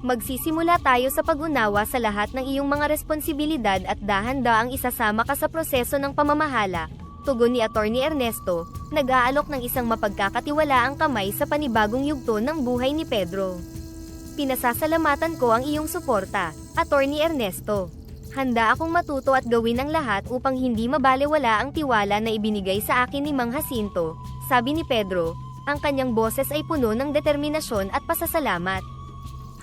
Magsisimula tayo sa pag-unawa sa lahat ng iyong mga responsibilidad at dahan-daang isasama ka sa proseso ng pamamahala, tugon ni Attorney Ernesto, nag-aalok ng isang mapagkakatiwalaang kamay sa panibagong yugto ng buhay ni Pedro. Pinasasalamatan ko ang iyong suporta, Attorney Ernesto. Handa akong matuto at gawin ang lahat upang hindi mabalewala ang tiwala na ibinigay sa akin ni Mang Jacinto, sabi ni Pedro, ang kanyang boses ay puno ng determinasyon at pasasalamat.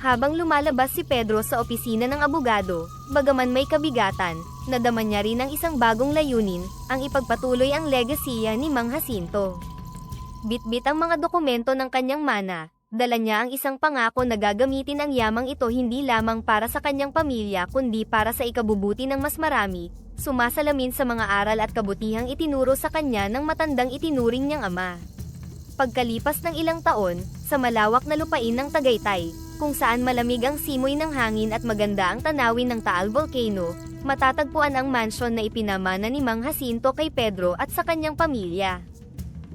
Habang lumalabas si Pedro sa opisina ng abogado, bagaman may kabigatan, nadama niya rin ang isang bagong layunin, ang ipagpatuloy ang legasiya ni Mang Jacinto. Bitbit ang mga dokumento ng kanyang mana, dala niya ang isang pangako na gagamitin ang yamang ito hindi lamang para sa kanyang pamilya kundi para sa ikabubuti ng mas marami, sumasalamin sa mga aral at kabutihang itinuro sa kanya ng matandang itinuring niyang ama. Pagkalipas ng ilang taon, sa malawak na lupain ng Tagaytay, kung saan malamig ang simoy ng hangin at maganda ang tanawin ng Taal Volcano, matatagpuan ang mansyon na ipinamana ni Mang Jacinto kay Pedro at sa kanyang pamilya.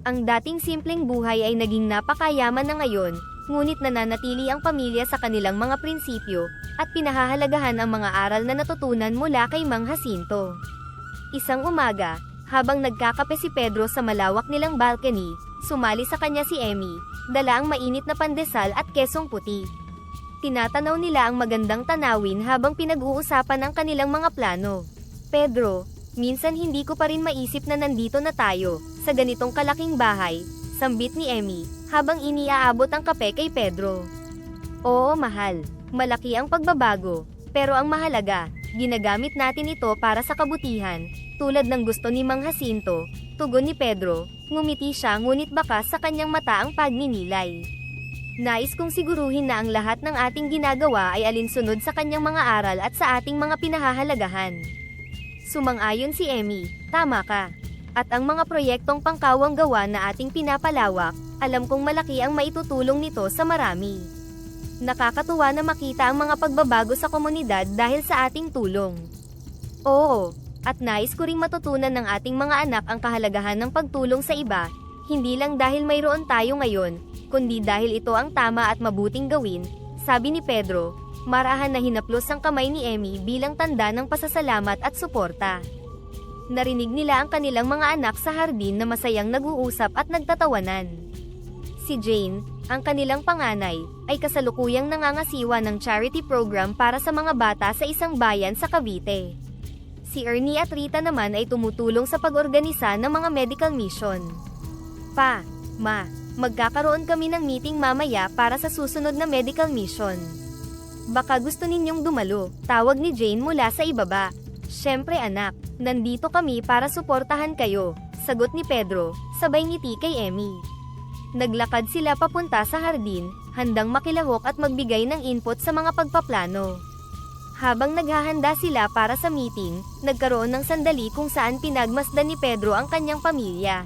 Ang dating simpleng buhay ay naging napakayaman na ngayon, ngunit nananatili ang pamilya sa kanilang mga prinsipyo, at pinahahalagahan ang mga aral na natutunan mula kay Mang Jacinto. Isang umaga, habang nagkakape si Pedro sa malawak nilang balcony, sumali sa kanya si Emmy, dala ang mainit na pandesal at kesong puti. Tinatanaw nila ang magandang tanawin habang pinag-uusapan ang kanilang mga plano. Pedro, minsan hindi ko pa rin maisip na nandito na tayo, sa ganitong kalaking bahay, sambit ni Emmy, habang iniaabot ang kape kay Pedro. Oo mahal, malaki ang pagbabago, pero ang mahalaga, ginagamit natin ito para sa kabutihan, tulad ng gusto ni Mang Jacinto, tugon ni Pedro, ngumiti siya ngunit bakas sa kanyang mata ang pagninilay. Nais kong siguruhin na ang lahat ng ating ginagawa ay alinsunod sa kanyang mga aral at sa ating mga pinahahalagahan. Sumang-ayon si Emmy, tama ka. At ang mga proyektong pangkawang gawa na ating pinapalawak, alam kong malaki ang maitutulong nito sa marami. Nakakatuwa na makita ang mga pagbabago sa komunidad dahil sa ating tulong. Oo, at nais ko ring matutunan ng ating mga anak ang kahalagahan ng pagtulong sa iba, hindi lang dahil mayroon tayo ngayon, kundi dahil ito ang tama at mabuting gawin, sabi ni Pedro, marahan na hinaplos ang kamay ni Emmy bilang tanda ng pasasalamat at suporta. Narinig nila ang kanilang mga anak sa hardin na masayang nag-uusap at nagtatawanan. Si Jane, ang kanilang panganay, ay kasalukuyang nangangasiwa ng charity program para sa mga bata sa isang bayan sa Cavite. Si Ernie at Rita naman ay tumutulong sa pag-organisa ng mga medical mission. Pa, Ma, magkakaroon kami ng meeting mamaya para sa susunod na medical mission. Baka gusto ninyong dumalo, tawag ni Jane mula sa ibaba. Siyempre anak, nandito kami para suportahan kayo, sagot ni Pedro, sabay ngiti kay Emmy. Naglakad sila papunta sa hardin, handang makilahok at magbigay ng input sa mga pagpaplano. Habang naghahanda sila para sa meeting, nagkaroon ng sandali kung saan pinagmasdan ni Pedro ang kanyang pamilya.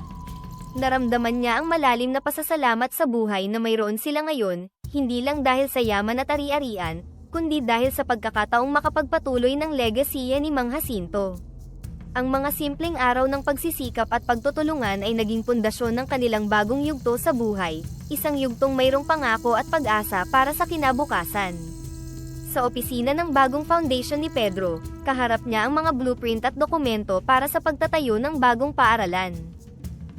Naramdaman niya ang malalim na pasasalamat sa buhay na mayroon sila ngayon, hindi lang dahil sa yaman at ari-arian, kundi dahil sa pagkakataong makapagpatuloy ng legasiya ni Mang Jacinto. Ang mga simpleng araw ng pagsisikap at pagtutulungan ay naging pundasyon ng kanilang bagong yugto sa buhay, isang yugtong mayroong pangako at pag-asa para sa kinabukasan. Sa opisina ng bagong foundation ni Pedro, kaharap niya ang mga blueprint at dokumento para sa pagtatayo ng bagong paaralan.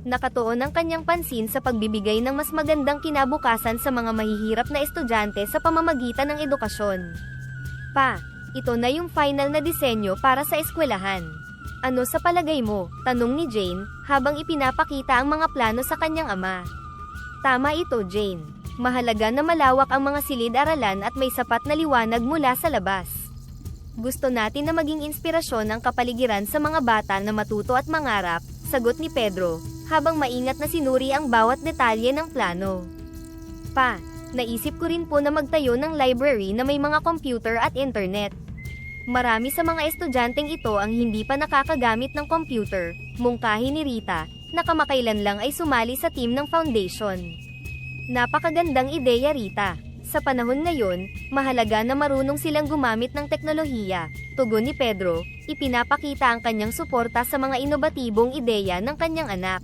Nakatuon ang kanyang pansin sa pagbibigay ng mas magandang kinabukasan sa mga mahihirap na estudyante sa pamamagitan ng edukasyon. Pa, ito na yung final na disenyo para sa eskwelahan. Ano sa palagay mo? Tanong ni Jane, habang ipinapakita ang mga plano sa kanyang ama. Tama ito Jane. Mahalaga na malawak ang mga silid-aralan at may sapat na liwanag mula sa labas. Gusto natin na maging inspirasyon ang kapaligiran sa mga bata na matuto at mangarap, sagot ni Pedro, habang maingat na sinuri ang bawat detalye ng plano. Pa, naisip ko rin po na magtayo ng library na may mga computer at internet. Marami sa mga estudyanteng ito ang hindi pa nakakagamit ng computer, mungkahi ni Rita, na kamakailan lang ay sumali sa team ng foundation. Napakagandang ideya Rita. Sa panahon ngayon, mahalaga na marunong silang gumamit ng teknolohiya, tugon ni Pedro, ipinapakita ang kanyang suporta sa mga inobatibong ideya ng kanyang anak.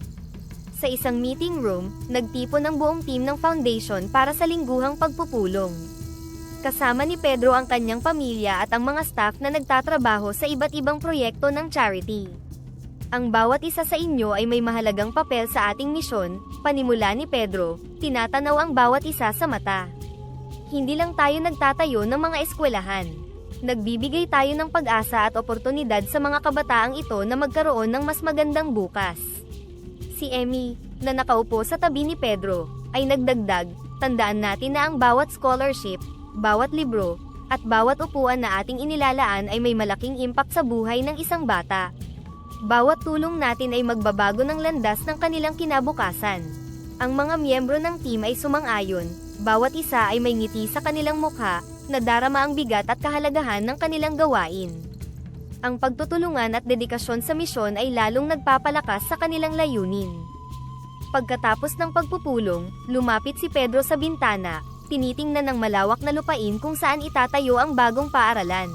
Sa isang meeting room, nagtipon ang buong team ng foundation para sa lingguhang pagpupulong. Kasama ni Pedro ang kanyang pamilya at ang mga staff na nagtatrabaho sa iba't ibang proyekto ng charity. Ang bawat isa sa inyo ay may mahalagang papel sa ating misyon, panimula ni Pedro, tinatanaw ang bawat isa sa mata. Hindi lang tayo nagtatayo ng mga eskwelahan. Nagbibigay tayo ng pag-asa at oportunidad sa mga kabataang ito na magkaroon ng mas magandang bukas. Si Emmy, na nakaupo sa tabi ni Pedro, ay nagdagdag, tandaan natin na ang bawat scholarship, bawat libro, at bawat upuan na ating inilalaan ay may malaking impact sa buhay ng isang bata. Bawat tulong natin ay magbabago ng landas ng kanilang kinabukasan. Ang mga miyembro ng team ay sumang-ayon, bawat isa ay may ngiti sa kanilang mukha, nadarama ang bigat at kahalagahan ng kanilang gawain. Ang pagtutulungan at dedikasyon sa misyon ay lalong nagpapalakas sa kanilang layunin. Pagkatapos ng pagpupulong, lumapit si Pedro sa bintana, tinitingnan ng malawak na lupain kung saan itatayo ang bagong paaralan.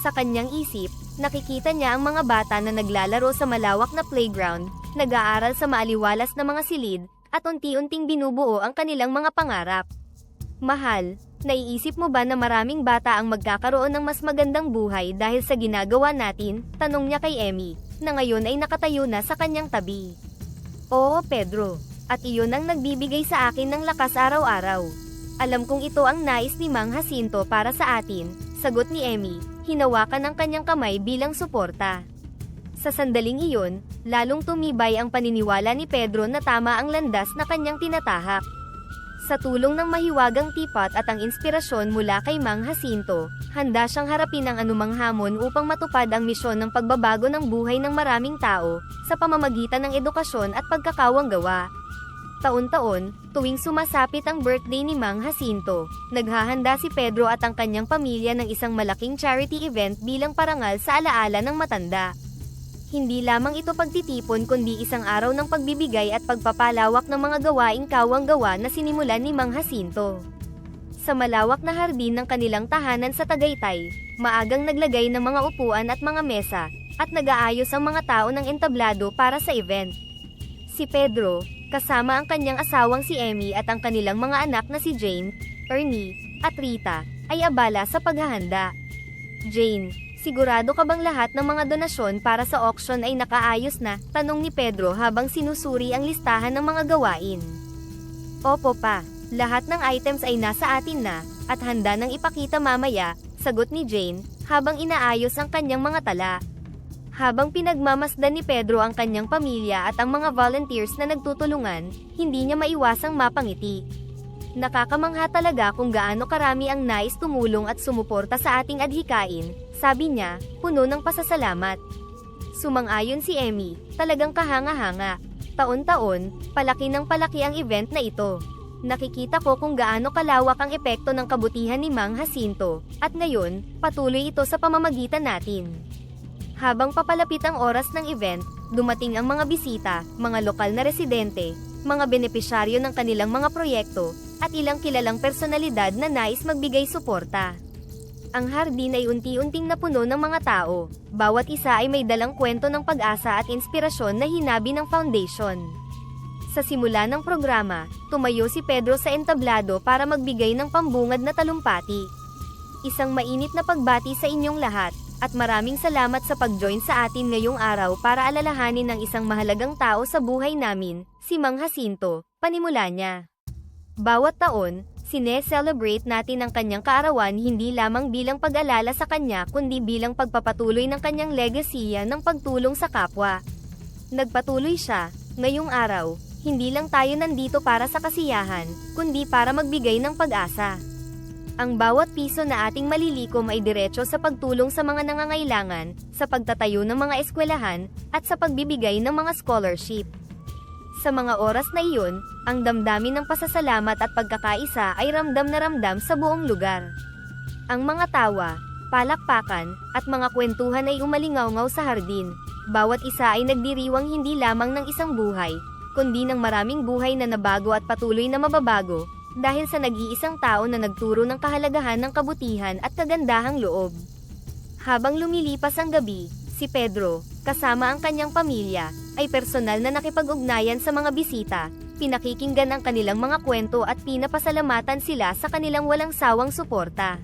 Sa kanyang isip, nakikita niya ang mga bata na naglalaro sa malawak na playground, nag-aaral sa maaliwalas na mga silid, at unti-unting binubuo ang kanilang mga pangarap. Mahal, naiisip mo ba na maraming bata ang magkakaroon ng mas magandang buhay dahil sa ginagawa natin? Tanong niya kay Emmy, na ngayon ay nakatayo na sa kanyang tabi. Oo, Pedro, at iyon ang nagbibigay sa akin ng lakas araw-araw. Alam kong ito ang nais ni Mang Jacinto para sa atin, sagot ni Emmy, hinawakan ang kanyang kamay bilang suporta. Sa sandaling iyon, lalong tumibay ang paniniwala ni Pedro na tama ang landas na kanyang tinatahak. Sa tulong ng mahiwagang tipat at ang inspirasyon mula kay Mang Jacinto, handa siyang harapin ang anumang hamon upang matupad ang misyon ng pagbabago ng buhay ng maraming tao, sa pamamagitan ng edukasyon at pagkakawanggawa. Taon-taon, tuwing sumasapit ang birthday ni Mang Jacinto, naghahanda si Pedro at ang kanyang pamilya ng isang malaking charity event bilang parangal sa alaala ng matanda. Hindi lamang ito pagtitipon kundi isang araw ng pagbibigay at pagpapalawak ng mga gawaing kawanggawa na sinimulan ni Mang Jacinto. Sa malawak na hardin ng kanilang tahanan sa Tagaytay, maagang naglagay ng mga upuan at mga mesa, at nag-aayos ang mga tao ng entablado para sa event. Si Pedro, kasama ang kanyang asawang si Emmy at ang kanilang mga anak na si Jane, Ernie, at Rita, ay abala sa paghahanda. Jane, sigurado ka bang lahat ng mga donasyon para sa auction ay nakaayos na? Tanong ni Pedro habang sinusuri ang listahan ng mga gawain. Opo pa, lahat ng items ay nasa atin na, at handa nang ipakita mamaya, sagot ni Jane, habang inaayos ang kanyang mga tala. Habang pinagmamasdan ni Pedro ang kanyang pamilya at ang mga volunteers na nagtutulungan, hindi niya maiwasang mapangiti. Nakakamangha talaga kung gaano karami ang nais tumulong at sumuporta sa ating adhikain, sabi niya, puno ng pasasalamat. Sumang-ayon si Emmy, talagang kahanga-hanga. Taon-taon, palaki ng palaki ang event na ito. Nakikita ko kung gaano kalawak ang epekto ng kabutihan ni Mang Jacinto, at ngayon, patuloy ito sa pamamagitan natin. Habang papalapit ang oras ng event, dumating ang mga bisita, mga lokal na residente, mga benepisyaryo ng kanilang mga proyekto, at ilang kilalang personalidad na nais magbigay suporta. Ang hardin ay unti-unting napuno ng mga tao, bawat isa ay may dalang kwento ng pag-asa at inspirasyon na hinabi ng foundation. Sa simula ng programa, tumayo si Pedro sa entablado para magbigay ng pambungad na talumpati. Isang mainit na pagbati sa inyong lahat, at maraming salamat sa pag-join sa atin ngayong araw para alalahanin ng isang mahalagang tao sa buhay namin, si Mang Jacinto, panimula niya. Bawat taon, sine-celebrate natin ang kanyang kaarawan hindi lamang bilang pag-alala sa kanya kundi bilang pagpapatuloy ng kanyang legasiya ng pagtulong sa kapwa. Nagpatuloy siya, ngayong araw, hindi lang tayo nandito para sa kasiyahan, kundi para magbigay ng pag-asa. Ang bawat piso na ating malilikom ay diretso sa pagtulong sa mga nangangailangan, sa pagtatayo ng mga eskwelahan, at sa pagbibigay ng mga scholarship. Sa mga oras na iyon, ang damdamin ng pasasalamat at pagkakaisa ay ramdam na ramdam sa buong lugar. Ang mga tawa, palakpakan, at mga kwentuhan ay umalingaw-ngaw sa hardin. Bawat isa ay nagdiriwang hindi lamang ng isang buhay, kundi ng maraming buhay na nabago at patuloy na mababago, dahil sa nag-iisang tao na nagturo ng kahalagahan ng kabutihan at kagandahang loob. Habang lumilipas ang gabi, si Pedro, kasama ang kanyang pamilya, ay personal na nakipag-ugnayan sa mga bisita, pinakikinggan ang kanilang mga kwento at pinapasalamatan sila sa kanilang walang sawang suporta.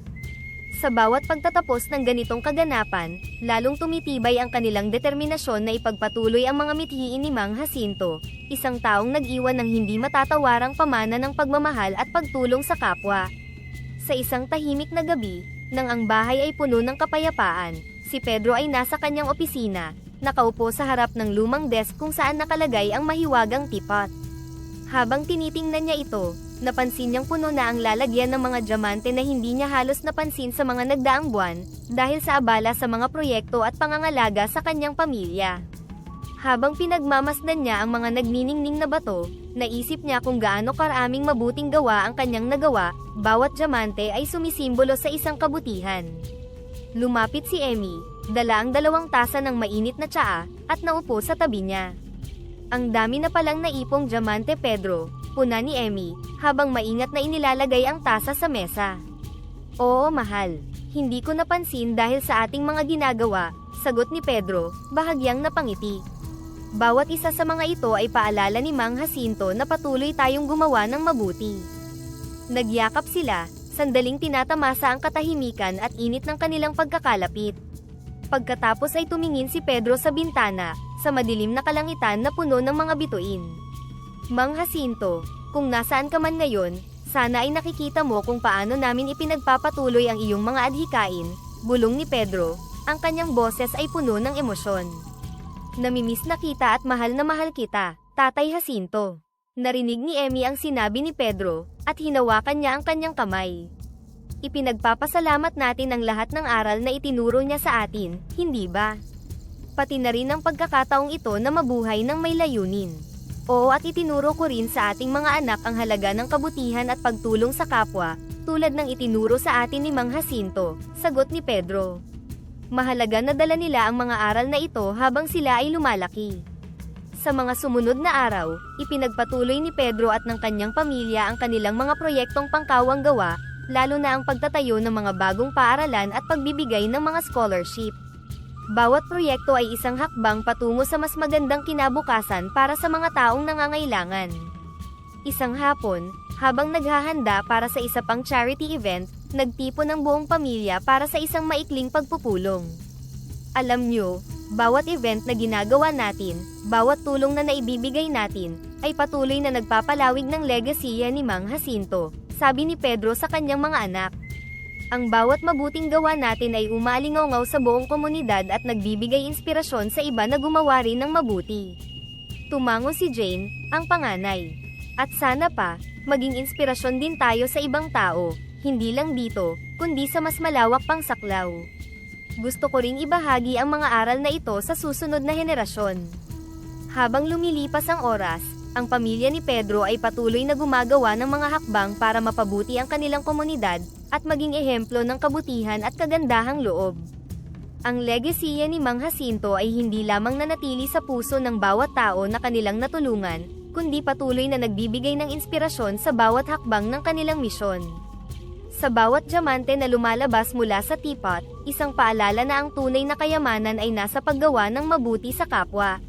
Sa bawat pagtatapos ng ganitong kaganapan, lalong tumitibay ang kanilang determinasyon na ipagpatuloy ang mga mithiin ni Mang Jacinto, isang taong nag-iwan ng hindi matatawarang pamana ng pagmamahal at pagtulong sa kapwa. Sa isang tahimik na gabi, nang ang bahay ay puno ng kapayapaan, si Pedro ay nasa kanyang opisina, nakaupo sa harap ng lumang desk kung saan nakalagay ang mahiwagang teapot. Habang tinitingnan niya ito, napansin niyang puno na ang lalagyan ng mga diamante na hindi niya halos napansin sa mga nagdaang buwan, dahil sa abala sa mga proyekto at pangangalaga sa kanyang pamilya. Habang pinagmamasdan niya ang mga nagniningning na bato, naisip niya kung gaano karaming mabuting gawa ang kanyang nagawa, bawat diamante ay sumisimbolo sa isang kabutihan. Lumapit si Emmy, dala ang 2 tasa ng mainit na tsaa, at naupo sa tabi niya. Ang dami na palang naipong diamante, Pedro, puna ni Emmy, habang maingat na inilalagay ang tasa sa mesa. Oo, mahal. Hindi ko napansin dahil sa ating mga ginagawa, sagot ni Pedro, bahagyang napangiti. Bawat isa sa mga ito ay paalala ni Mang Jacinto na patuloy tayong gumawa ng mabuti. Nagyakap sila, sandaling tinatamasa ang katahimikan at init ng kanilang pagkakalapit. Pagkatapos ay tumingin si Pedro sa bintana, sa madilim na kalangitan na puno ng mga bituin. Mang Jacinto, kung nasaan ka man ngayon, sana ay nakikita mo kung paano namin ipinagpapatuloy ang iyong mga adhikain, bulong ni Pedro, ang kanyang boses ay puno ng emosyon. Namimiss na kita at mahal na mahal kita, Tatay Jacinto. Narinig ni Emmy ang sinabi ni Pedro, at hinawakan niya ang kanyang kamay. Ipinagpapasalamat natin ang lahat ng aral na itinuro niya sa atin, hindi ba? Pati na rin ang pagkakataong ito na mabuhay ng may layunin. Oo, at itinuro ko rin sa ating mga anak ang halaga ng kabutihan at pagtulong sa kapwa, tulad ng itinuro sa atin ni Mang Jacinto, sagot ni Pedro. Mahalaga na dala nila ang mga aral na ito habang sila ay lumalaki. Sa mga sumunod na araw, ipinagpatuloy ni Pedro at ng kanyang pamilya ang kanilang mga proyektong pangkawang gawa, lalo na ang pagtatayo ng mga bagong paaralan at pagbibigay ng mga scholarship. Bawat proyekto ay isang hakbang patungo sa mas magandang kinabukasan para sa mga taong nangangailangan. Isang hapon, habang naghahanda para sa isa pang charity event, nagtipon ang buong pamilya para sa isang maikling pagpupulong. Alam nyo, bawat event na ginagawa natin, bawat tulong na naibibigay natin, ay patuloy na nagpapalawig ng legasiya ni Mang Jacinto, sabi ni Pedro sa kanyang mga anak. Ang bawat mabuting gawa natin ay umalingaw sa buong komunidad at nagbibigay inspirasyon sa iba na gumawa rin ng mabuti. Tumango si Jane, ang panganay. At sana pa, maging inspirasyon din tayo sa ibang tao, hindi lang dito, kundi sa mas malawak pang saklaw. Gusto ko ring ibahagi ang mga aral na ito sa susunod na henerasyon. Habang lumilipas ang oras, ang pamilya ni Pedro ay patuloy na gumagawa ng mga hakbang para mapabuti ang kanilang komunidad, at maging ehemplo ng kabutihan at kagandahang loob. Ang legasiya ni Mang Jacinto ay hindi lamang nanatili sa puso ng bawat tao na kanilang natulungan, kundi patuloy na nagbibigay ng inspirasyon sa bawat hakbang ng kanilang misyon. Sa bawat diamante na lumalabas mula sa teapot, isang paalala na ang tunay na kayamanan ay nasa paggawa ng mabuti sa kapwa.